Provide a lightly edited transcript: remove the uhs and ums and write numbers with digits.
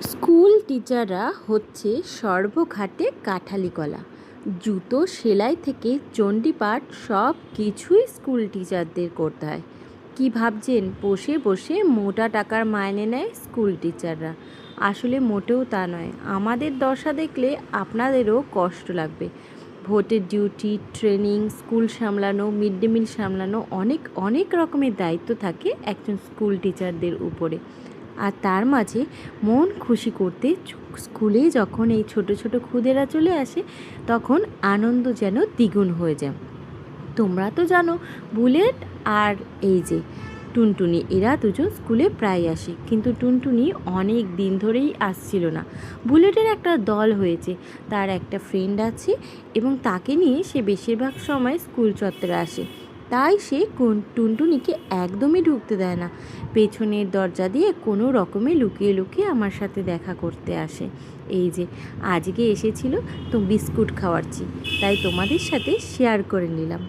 School টিচাররা হচ্ছে সর্বঘাতে কাঠালি কলা। জুতো সেলাই থেকে চণ্ডীপাঠ সব কিছুই স্কুল টিচারদের করতে হয়। কি ভাবছেন বসে বসে মোটা টাকার মাইনে নেয় স্কুল টিচাররা? আসলে মোটেও তা নয়। আমাদের দশা দেখলে আপনাদেরও কষ্ট লাগবে। ভোটের ডিউটি, ট্রেনিং, স্কুল সামলানো, মিড ডে মিল সামলানো, অনেক অনেক রকমের দায়িত্ব থাকে একজন স্কুল টিচারদের উপরে। আর তার মাঝে মন খুশি করতে স্কুলে যখন এই ছোট ছোট খুদেরা চলে আসে, তখন আনন্দ যেন দ্বিগুণ হয়ে যায়। তোমরা তো জানো বুলেট আর এই যে টুনটুনি, এরা দুজন স্কুলে প্রায় আসে, কিন্তু টুনটুনি অনেক দিন ধরেই আসছিল না। বুলেটের একটা দল হয়েছে, তার একটা ফ্রেন্ড আছে এবং তাকে নিয়ে সে বেশিরভাগ সময় স্কুল চত্বরে আসে। তাই সে টুনটুনিকে একদমই ঢুকতে দেয় না। পেছনের দরজা দিয়ে কোনো রকমে লুকিয়ে লুকিয়ে আমার সাথে দেখা করতে আসে। এই যে আজকে এসেছিল, তো বিস্কুট খাওয়াচ্ছি, তাই তোমাদের সাথে শেয়ার করে নিলাম।